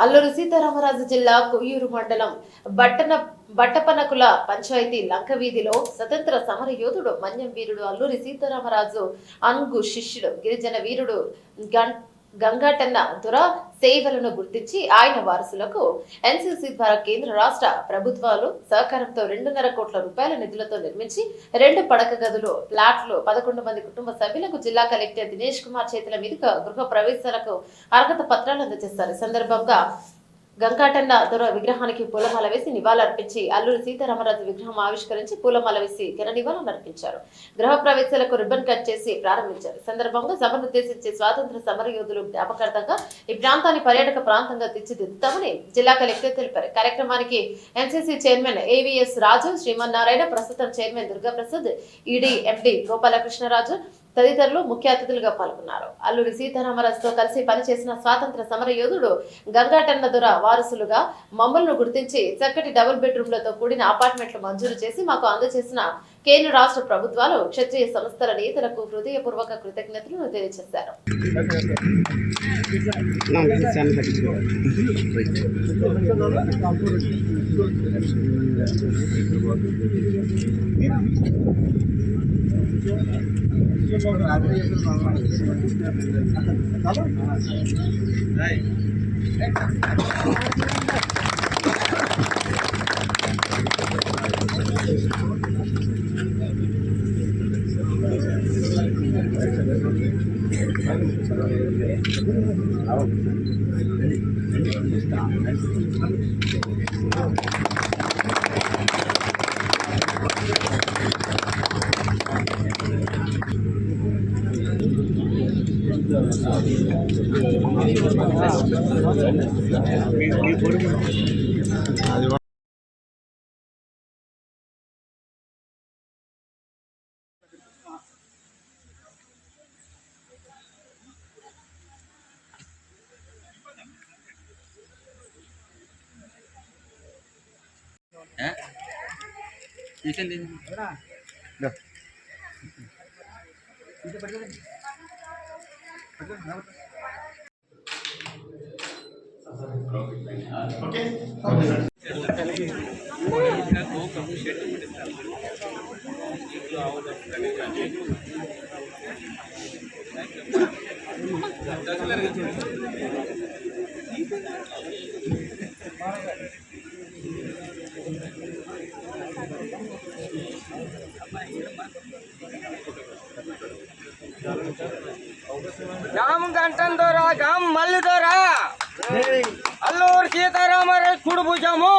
అల్లూరి సీతారామరాజు జిల్లా కొయ్యూరు మండలం బట్టపనకుల పంచాయతీ లంకవీధిలో స్వతంత్ర సమర యోధుడు మన్యం వీరుడు అల్లూరి సీతారామరాజు అన్గు శిష్యుడు గిరిజన వీరుడు గంగాటన్న దొర సేవలను గుర్తించి ఆయన వారసులకు ఎన్సీసీ ద్వారా కేంద్ర రాష్ట్ర ప్రభుత్వాలు సహకారంతో 2.5 కోట్ల రూపాయల నిధులతో నిర్మించి 2 పడక గదులు ఫ్లాట్లు 11 మంది కుటుంబ సభ్యులకు జిల్లా కలెక్టర్ దినేష్ కుమార్ చేతుల మీదుగా గృహ ప్రవేశాలకు అర్హత పత్రాలు అందజేస్తారు. ఈ సందర్భంగా గంగాటన్న దొర విగ్రహానికి పూలమాల వేసి నివాళులర్పించి అల్లూరి సీతారామరాజు విగ్రహం ఆవిష్కరించి పూలమాల వేసి ఘన నివాళులర్పించారు. గృహ ప్రవేశాలకు రిబ్బన్ కట్ చేసి ప్రారంభించారు. ఈ సందర్భంగా సభను ఉద్దేశించి స్వాతంత్ర సమర యోధులు జ్ఞాపకార్థంగా ఈ ప్రాంతాన్ని పర్యాటక ప్రాంతంగా తీర్చిదిద్దుతామని జిల్లా కలెక్టర్ తెలిపారు. కార్యక్రమానికి ఎన్సీసీ చైర్మన్ ఏవీఎస్ రాజు, శ్రీమన్నారాయణ, ప్రస్తుతం చైర్మన్ దుర్గాప్రసాద్, ఈడీ ఎండి గోపాలకృష్ణరాజు తదితరులు ముఖ్య అతిథులుగా పాల్గొన్నారు. అల్లూరి సీతారామరాజుతో కలిసి పనిచేసిన స్వాతంత్ర సమర యోధుడు గంగాటన్న దొర వారసులుగా మమ్మల్ని గుర్తించి చక్కటి డబుల్ బెడ్రూమ్లతో కూడిన అపార్ట్మెంట్లు మంజూరు చేసి మాకు అందజేసిన కేంద్ర రాష్ట్ర ప్రభుత్వాలు క్షత్రియ సంస్థల నేతలకు హృదయపూర్వక కృతజ్ఞతలు తెలియజేశారు. गाम गंटन दोरा गाम मल्ल दोरा अल्लूर सीतारामराज कुड़भुजमु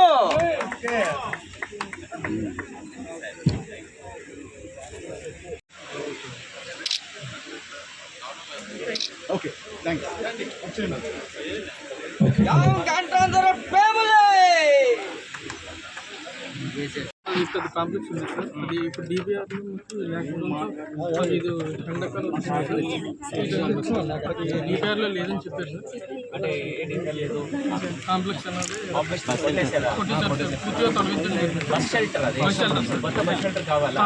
ओके थैंक यू गाम गंटन दोरा फैमिली ఇక్కడ కాంప్లెక్స్ ఉంది సార్. అది ఇప్పుడు డిబిఆర్ లేకపోవడంతో ఇది ఎండాకాలం డిబిఆర్లో లేదని చెప్పారు సార్. అంటే కాంప్లెక్స్ అనేది పూర్తిగా తొలగించండి. బస్ షెల్టర్ కావాలి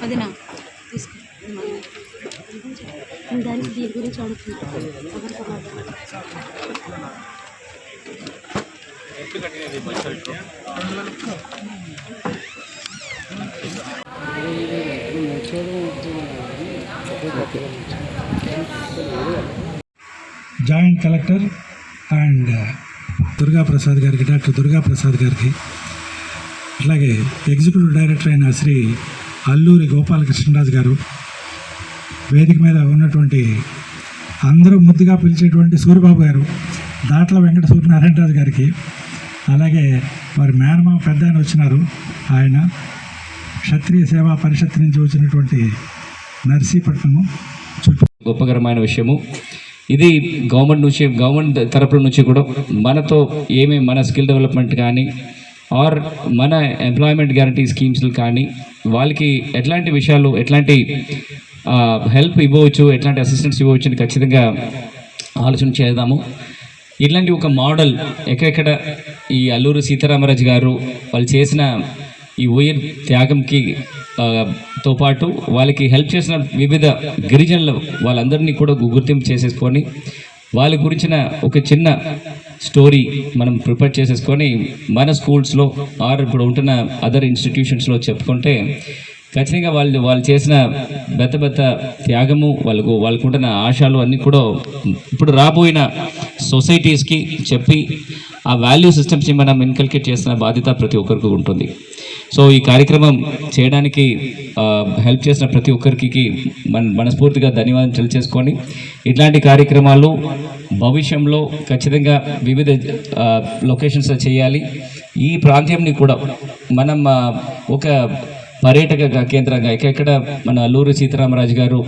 అదేనా దానికి దీని గురించి అడుగుతున్నాను. జాయింట్ కలెక్టర్ అండ్ దుర్గాప్రసాద్ గారికి, డాక్టర్ దుర్గాప్రసాద్ గారికి, అట్లాగే ఎగ్జిక్యూటివ్ డైరెక్టర్ అయిన శ్రీ అల్లూరి గోపాలకృష్ణరాజు గారు, వేదిక మీద ఉన్నటువంటి అందరూ ముద్దుగా పిలిచేటువంటి సూరిబాబు గారు, దాట్ల వెంకట సూర్యనారాయణరాజు గారికి, అలాగే వారి మేనమామ పెద్ద ఆయన వచ్చినారు, ఆయన క్షత్రియ సేవా పరిషత్ నుంచి వచ్చినటువంటి నర్సీపట్నము చుట్టూ గొప్పకరమైన విషయము ఇది. గవర్నమెంట్ తరపుల నుంచి కూడా మనతో ఏమేమి మన స్కిల్ డెవలప్మెంట్ కానీ ఆర్ మన ఎంప్లాయ్మెంట్ గ్యారంటీ స్కీమ్స్లు కానీ వాళ్ళకి ఎట్లాంటి విషయాలు, ఎట్లాంటి హెల్ప్ ఇవ్వచ్చు, ఎట్లాంటి అసిస్టెన్స్ ఇవ్వచ్చు అని ఖచ్చితంగా ఆలోచన చేద్దాము. ఇట్లాంటి ఒక మోడల్ ఎక్కడెక్కడ ఈ అల్లూరి సీతారామరాజు గారు వాళ్ళు చేసిన ఈ ఉయిర్ త్యాగంకి తో పాటు వాళ్ళకి హెల్ప్ చేసిన వివిధ గిరిజనులు వాళ్ళందరినీ కూడా గుర్తింపు చేసేసుకొని వాళ్ళ గురించిన ఒక చిన్న స్టోరీ మనం ప్రిపేర్ చేసేసుకొని మన స్కూల్స్లో ఆర్ ఇప్పుడు ఉంటున్న అదర్ ఇన్స్టిట్యూషన్స్లో చెప్పుకుంటే ఖచ్చితంగా వాళ్ళు చేసిన పెద్ద త్యాగము వాళ్ళకు ఉంటున్న ఆశలు అన్నీ కూడా ఇప్పుడు రాబోయిన సొసైటీస్కి చెప్పి ఆ వాల్యూ సిస్టమ్స్ని మనం ఇన్కల్కేట్ చేసిన బాధ్యత ప్రతి ఒక్కరికి ఉంటుంది. సో ఈ కార్యక్రమం చేయడానికి హెల్ప్ చేసిన ప్రతి ఒక్కరికి మనస్ఫూర్తిగా ధన్యవాదాలు తెలియజేసుకొని ఇట్లాంటి కార్యక్రమాలు భవిష్యంలో ఖచ్చితంగా వివిధ లొకేషన్స్లో చేయాలి. ఈ ప్రాంతంని కూడా మనం ఒక పర్యాటక కేంద్రంగా ఎక్కడ మన అల్లూరి సీతారామరాజు గారు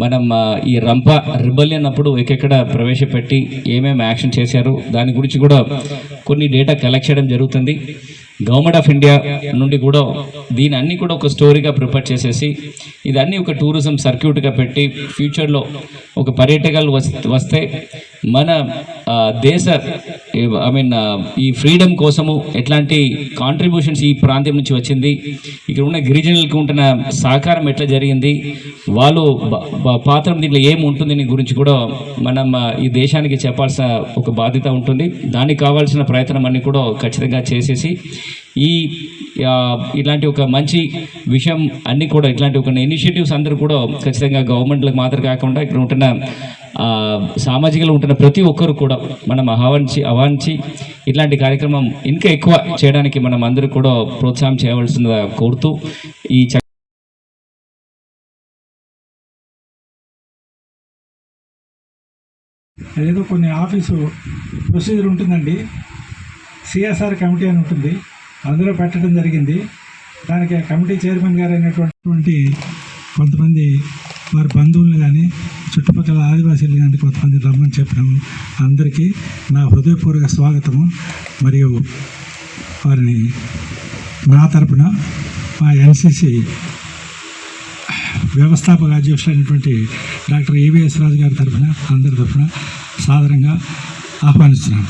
మనం ఈ రంప రిబల్యన్ అప్పుడు ఎక్కడ ప్రవేశపెట్టి ఏమేమి యాక్షన్ చేశారు దాని గురించి కూడా కొన్ని డేటా కలెక్ట్ చేయడం జరుగుతుంది. గవర్నమెంట్ ఆఫ్ ఇండియా నుండి కూడా దీని అన్ని కూడా ఒక స్టోరీగా ప్రిపేర్ చేసేసి ఇదన్నీ ఒక టూరిజం సర్క్యూట్గా పెట్టి ఫ్యూచర్లో ఒక పర్యాటకాలు వస్తే మన దేశ ఈ ఫ్రీడమ్ కోసము ఎట్లాంటి కాంట్రిబ్యూషన్స్ ఈ ప్రాంతం నుంచి వచ్చింది, ఇక్కడ ఉన్న గిరిజనులకు ఉంటున్న సహకారం ఎట్లా జరిగింది, వాళ్ళు పాత్ర దీంట్లో ఏమి ఉంటుంది గురించి కూడా మనం ఈ దేశానికి చెప్పాల్సిన ఒక బాధ్యత ఉంటుంది. దానికి కావాల్సిన ప్రయత్నం అన్ని కూడా ఖచ్చితంగా చేసేసి ఇలాంటి ఒక మంచి విషయం అన్నీ కూడా ఇట్లాంటి ఒక ఇనిషియేటివ్స్ అందరూ కూడా ఖచ్చితంగా గవర్నమెంట్లకు మాత్రం కాకుండా ఇక్కడ ఉంటున్న సామాజికంగా ఉంటున్న ప్రతి ఒక్కరు కూడా మనం ఆహ్వానించి ఇట్లాంటి కార్యక్రమం ఇంకా ఎక్కువ చేయడానికి మనం అందరూ కూడా ప్రోత్సాహం చేయవలసిందిగా కోరుతూ ఈ ఏదో కొన్ని ఆఫీసు ప్రొసీజర్ ఉంటుందండి, సిఎస్ఆర్ కమిటీ అని ఉంటుంది, అందులో పెట్టడం జరిగింది. దానికి ఆ కమిటీ చైర్మన్ గారు అయినటువంటి కొంతమంది వారి బంధువులు కానీ చుట్టుపక్కల ఆదివాసీలు కానీ కొంతమంది రమ్మని చెప్పినాము. అందరికీ నా హృదయపూర్వక స్వాగతము. మరియు వారిని నా తరపున మా ఎన్సిసి వ్యవస్థాపక అధ్యక్షులైనటువంటి డాక్టర్ ఈవీఎస్ రాజు గారి తరఫున అందరి తరఫున సాదరంగా ఆహ్వానిస్తున్నాను.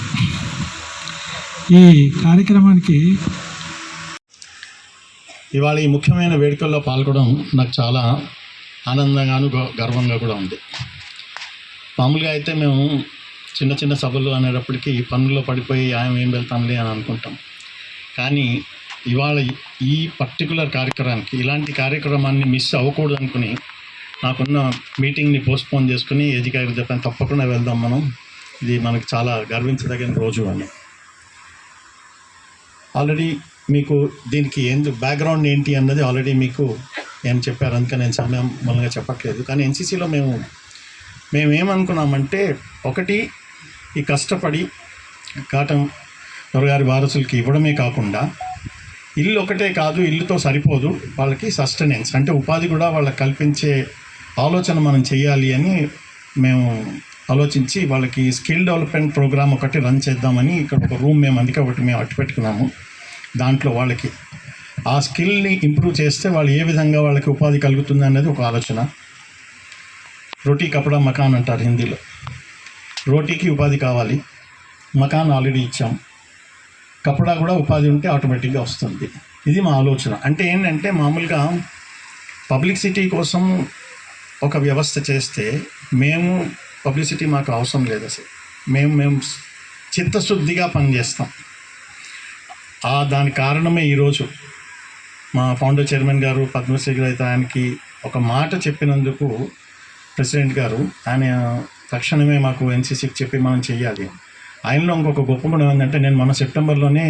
ఈ కార్యక్రమానికి ఇవాళ ఈ ముఖ్యమైన వేడుకల్లో పాల్గొనడం నాకు చాలా ఆనందంగాను గర్వంగా కూడా ఉంది. మామూలుగా అయితే మేము చిన్న చిన్న సభలు అనేటప్పటికీ పనుల్లో పడిపోయి ఏం వెళ్తాంలే అని అనుకుంటాం. కానీ ఇవాళ ఈ పర్టికులర్ కార్యక్రమానికి ఇలాంటి కార్యక్రమాన్ని మిస్ అవ్వకూడదు అనుకుని నాకున్న మీటింగ్ని పోస్ట్పోన్ చేసుకుని ఏజీ గారికి చెప్పాను, తప్పకుండా వెళ్దాం మనం, ఇది మనకు చాలా గర్వించదగిన రోజు అని. ఆల్రెడీ మీకు దీనికి బ్యాక్గ్రౌండ్ ఏంటి అన్నది ఆల్రెడీ మీకు నేను చెప్పారు, అందుకని నేను సమయం మూలంగా చెప్పట్లేదు. కానీ ఎన్సీసీలో మేమేమనుకున్నామంటే, ఒకటి ఈ కష్టపడి కాటం దొరగారి వారసులకి ఇవ్వడమే కాకుండా ఇల్లు ఒకటే కాదు, ఇల్లుతో సరిపోదు, వాళ్ళకి సస్టెనెన్స్ అంటే ఉపాధి కూడా వాళ్ళకి కల్పించే ఆలోచన మనం చేయాలి అని మేము ఆలోచించి వాళ్ళకి స్కిల్ డెవలప్మెంట్ ప్రోగ్రామ్ ఒకటి రన్ చేద్దామని ఇక్కడ ఒక రూమ్ అందుకే ఒకటి మేము అట్టు పెట్టుకున్నాము. దాంట్లో వాళ్ళకి ఆ స్కిల్ని ఇంప్రూవ్ చేస్తే వాళ్ళు ఏ విధంగా వాళ్ళకి ఉపాధి కలుగుతుంది అనేది ఒక ఆలోచన. రోటీ కపడా మకాన్ అంటారు హిందీలో. రోటీకి ఉపాధి కావాలి, మకాన్ ఆల్రెడీ ఇచ్చాం, కపడా కూడా ఉపాధి ఉంటే ఆటోమేటిక్గా వస్తుంది. ఇది మా ఆలోచన. అంటే ఏంటంటే మామూలుగా పబ్లిసిటీ కోసం ఒక వ్యవస్థ చేస్తే మేము పబ్లిసిటీ మాకు అవసరం లేదు అసలు. మేము చిత్తశుద్ధిగా పనిచేస్తాం. దాని కారణమే ఈరోజు మా ఫౌండర్ చైర్మన్ గారు పద్మశ్రీ గారు ఆయనకి ఒక మాట చెప్పినందుకు ప్రెసిడెంట్ గారు ఆయన తక్షణమే మాకు ఎన్సీసీకి చెప్పి మనం చెయ్యాలి. ఆయనలో ఇంకొక గొప్ప గుణం ఏంటంటే, నేను మన సెప్టెంబర్లోనే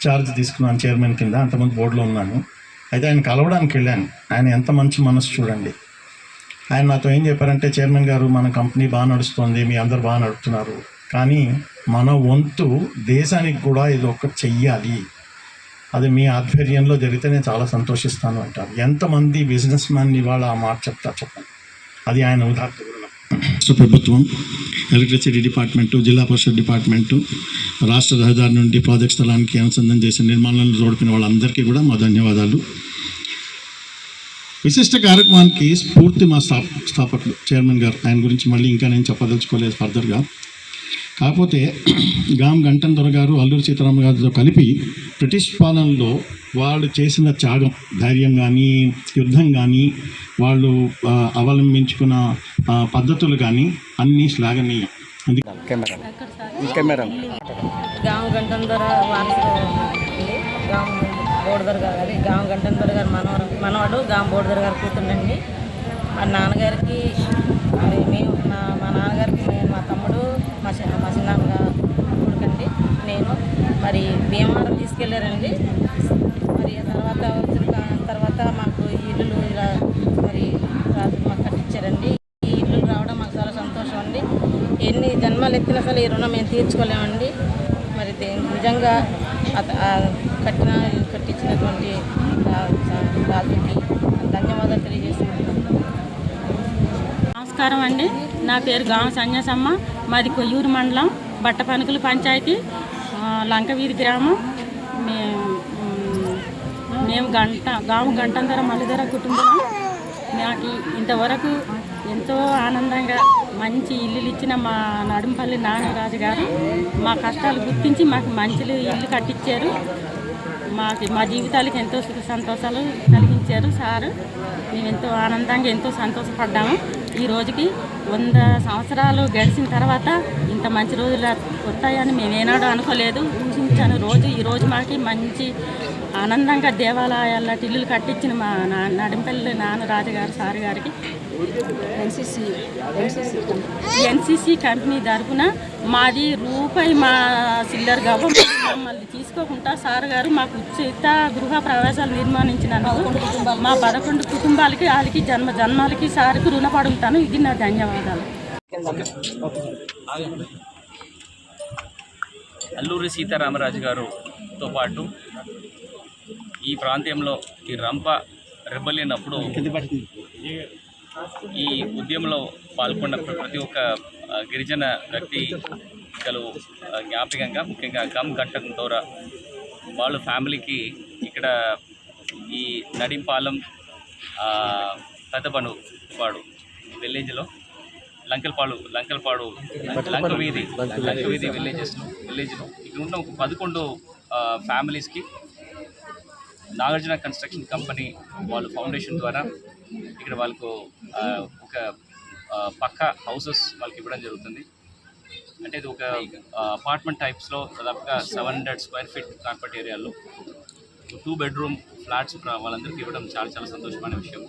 ఛార్జ్ తీసుకున్నాను చైర్మన్ కింద, అంతకుముందు బోర్డులో ఉన్నాను. అయితే ఆయన కలవడానికి వెళ్ళాను. ఆయన ఎంత మంచి మనసు చూడండి. ఆయన నాతో ఏం చెప్పారంటే, చైర్మన్ గారు మన కంపెనీ బాగా నడుస్తుంది, మీ అందరు బాగా నడుపుతున్నారు, కానీ మన వంతు దేశానికి కూడా ఇది ఒకటి చెయ్యాలి, అది మీ ఆధ్వర్యంలో జరిగితే నేను చాలా సంతోషిస్తాను అంటారు. ఎంతమంది బిజినెస్ మ్యాన్ ఇవాళ ఆ మాట చెప్తారు చెప్పండి. అది ఆయన ఉదాహరణ. రాష్ట్ర ప్రభుత్వం, ఎలక్ట్రిసిటీ డిపార్ట్మెంటు, జిల్లా పరిషత్ డిపార్ట్మెంటు, రాష్ట్ర రహదారి నుండి ప్రాజెక్ట్ స్థలానికి అనుసంధానం చేసిన నిర్మాణాలను తోడ్పిన వాళ్ళందరికీ కూడా మా ధన్యవాదాలు. విశిష్ట కార్యక్రమానికి స్ఫూర్తి మా స్థాపకులు చైర్మన్ గారు. ఆయన గురించి మళ్ళీ ఇంకా నేను చెప్పదలుచుకోలేదు ఫర్దర్గా. కాకపోతే గాం గంటన్ దొర గారు అల్లూరి సీతారామ గారితో కలిపి బ్రిటిష్ పాలనలో వాళ్ళు చేసిన త్యాగం, ధైర్యం కానీ, యుద్ధం కానీ, వాళ్ళు అవలంబించుకున్న పద్ధతులు కానీ అన్నీ శ్లాఘనీయం. గాం గంటన్ దొర వారసుడు అండి. గాం బోడదర్ గారు, అది గాం గంటన్ దొర గారు మనవాడు గాం బోడదర్ గారు కూతుండండి. మా నాన్నగారికి మరి మేము మా నాన్నగారికి మా తమ్ముడు మా చిన్నాన్నగారు కొడుకండి. నేను మరి భీమవరం తీసుకెళ్ళారండి. మరి తర్వాత మాకు ఇల్లులు ఇలా మరి రాజు మాకు కట్టించారండి. ఈ ఇల్లు రావడం మాకు చాలా సంతోషం అండి. ఎన్ని జన్మలు ఎత్తినా సరే ఈ రుణం మేము తీర్చుకోలేమండి. మరి నిజంగా కట్టించినటువంటి రాజుకి ధన్యవాదాలు తెలియజేస్తున్నాను. నమస్కారం అండి. నా పేరు గామ సన్యాసమ్మ. మాది కొయ్యూరు మండలం బట్టపనుకుల పంచాయతీ, లంకవీధి గ్రామం. మేము గామ గంటంధర మల్లిధర కుటుంబం. నాకు ఇంతవరకు ఎంతో ఆనందంగా మంచి ఇల్లులు ఇచ్చిన మా నడుంపల్లి నాగరాజు గారు మా కష్టాలు గుర్తించి మాకు మంచి ఇల్లు కట్టించారు. మా జీవితాలకు ఎంతో సుఖ సంతోషాలు కలిగించారు సారు. మేము ఎంతో ఆనందంగా ఎంతో సంతోషపడ్డాము. ఈ రోజుకి 100 సంవత్సరాలు గడిచిన తర్వాత ఇంత మంచి రోజులు వస్తాయని మేము ఏనాడు అనుకోలేదు, ఊహించాను. ఈరోజు మాకు మంచి ఆనందంగా దేవాలయాల ఇల్లులు కట్టించిన మా నడింపల్లి నాన్నరాజు గారు సార్ గారికి ఎన్సీసీ కంపెనీ తరఫున మాది రూపాయి మా సిల్లర్ గవర్నమెంట్ మమ్మల్ని తీసుకోకుండా సార్ గారు మాకు ఉచిత గృహ ప్రవేశాలు నిర్మాణించినందుకు మా 11 కుటుంబాలకి వాళ్ళకి జన్మాలకి సార్కి రుణపడి ఉంటాను. ఇది నా ధన్యవాదాలు. అల్లూరి సీతారామరాజు గారుతో పాటు ఈ ప్రాంతంలో ఈ రంప రెబెలియన్ అప్పుడు ఈ ఉద్యమంలో పాల్గొన్న ప్రతి ఒక్క గిరిజన వ్యక్తులు జ్ఞాపకంగా ముఖ్యంగా గం గంటన్ దొర వాళ్ళ ఫ్యామిలీకి ఇక్కడ ఈ నడింపాలెం పెద్దపను వాడు విలేజ్లో లంకల్పాడు లంకవీధి విలేజ్లో ఇక్కడ ఉన్న ఒక 11 ఫ్యామిలీస్కి నాగార్జున కన్స్ట్రక్షన్ కంపెనీ వాళ్ళ ఫౌండేషన్ ద్వారా ఇక్కడ వాళ్ళకు ఒక పక్క హౌసెస్ వాళ్ళకి ఇవ్వడం జరుగుతుంది. అంటే ఇది ఒక అపార్ట్మెంట్ టైప్స్లో దాదాపుగా 700 స్క్వేర్ ఫీట్ కార్పెట్ ఏరియాలో 2 బెడ్రూమ్ ఫ్లాట్స్ వాళ్ళందరికీ ఇవ్వడం చాలా సంతోషమైన విషయం.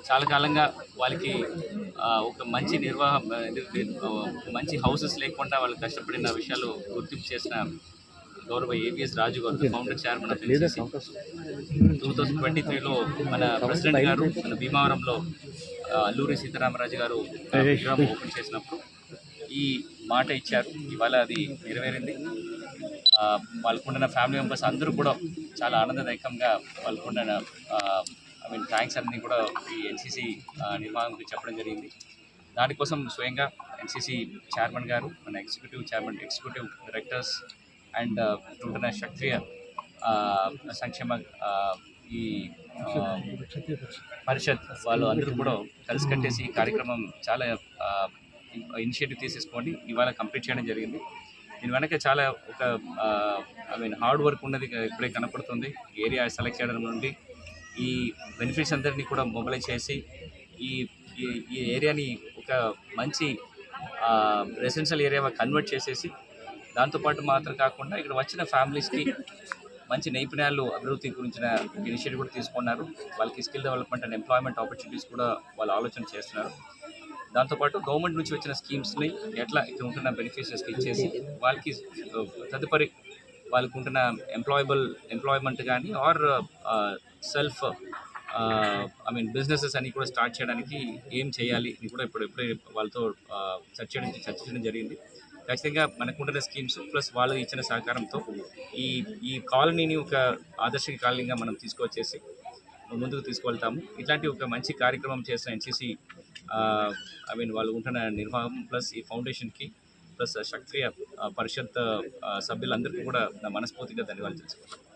చాలా కాలంగా వాళ్ళకి ఒక మంచి మంచి హౌసెస్ లేకుండా వాళ్ళు కష్టపడిన విషయాలు గుర్తింపు చేసిన గౌరవ ఏవిఎస్ రాజు గారు, ఫౌండర్ చైర్మన్ ఆఫ్ ఎన్సీసీ. 2023లో మన ప్రెసిడెంట్ గారు మన భీమవరంలో అల్లూరి సీతారామరాజు గారు విగ్రహం ఓపెన్ చేసినప్పుడు ఈ మాట ఇచ్చారు. ఇవాళ అది నెరవేరింది. వాళ్ళకున్న ఫ్యామిలీ మెంబర్స్ అందరూ కూడా చాలా ఆనందదాయకంగా వాళ్ళకున్న థ్యాంక్స్ అన్నీ కూడా ఈ ఎన్సీసీ నిర్మాణానికి చెప్పడం జరిగింది. దానికోసం స్వయంగా ఎన్సీసీ చైర్మన్ గారు, మన ఎగ్జిక్యూటివ్ డైరెక్టర్స్ అండ్ ఉంటున్న క్షత్రియ సంక్షేమ ఈ పరిషత్ వాళ్ళు అందరూ కూడా కలిసి కట్టేసి ఈ కార్యక్రమం చాలా ఇనిషియేటివ్ తీసేసుకోండి ఇవాళ కంప్లీట్ చేయడం జరిగింది. దీని వెనక చాలా ఒక హార్డ్ వర్క్ ఉన్నది ఇప్పుడే కనపడుతుంది. ఏరియా సెలెక్ట్ చేయడం నుండి ఈ బెనిఫిట్స్ అందరినీ కూడా మొబిలైజ్ చేసి ఈ ఏరియాని ఒక మంచి రెసిడెన్షియల్ ఏరియాగా కన్వర్ట్ చేసేసి దాంతోపాటు మాత్రం కాకుండా ఇక్కడ వచ్చిన ఫ్యామిలీస్కి మంచి నైపుణ్యాలు అభివృద్ధి గురించిన ఇనిషియేటివ్ కూడా తీసుకున్నారు. వాళ్ళకి skill development and employment opportunities కూడా వాళ్ళు ఆలోచన చేస్తున్నారు. దాంతోపాటు గవర్నమెంట్ నుంచి వచ్చిన స్కీమ్స్ని ఎట్లా ఇక్కడ ఉంటున్న బెనిఫిషరీస్కి ఇచ్చేసి వాళ్ళకి తదుపరి వాళ్ళకు ఉంటున్న ఎంప్లాయ్మెంట్ కానీ ఆర్ సెల్ఫ్ బిజినెసెస్ అని కూడా స్టార్ట్ చేయడానికి ఏం చేయాలి అని కూడా ఇప్పుడే వాళ్ళతో చర్చించడం జరిగింది. ఖచ్చితంగా మనకుంటున్న స్కీమ్స్ ప్లస్ వాళ్ళు ఇచ్చిన సహకారంతో ఈ కాలనీని ఒక ఆదర్శ కాలనీగా మనం తీసుకొచ్చేసి ముందుకు తీసుకువెళ్తాము. ఇట్లాంటి ఒక మంచి కార్యక్రమం చేసిన ఎన్సీసీ వాళ్ళు ఉంటున్న నిర్వాహం ప్లస్ ఈ ఫౌండేషన్కి ప్లస్ క్షత్రియ పరిషత్ సభ్యులందరికీ కూడా నా మనస్ఫూర్తిగా ధన్యవాదాలు తెలుసుకుంటాను.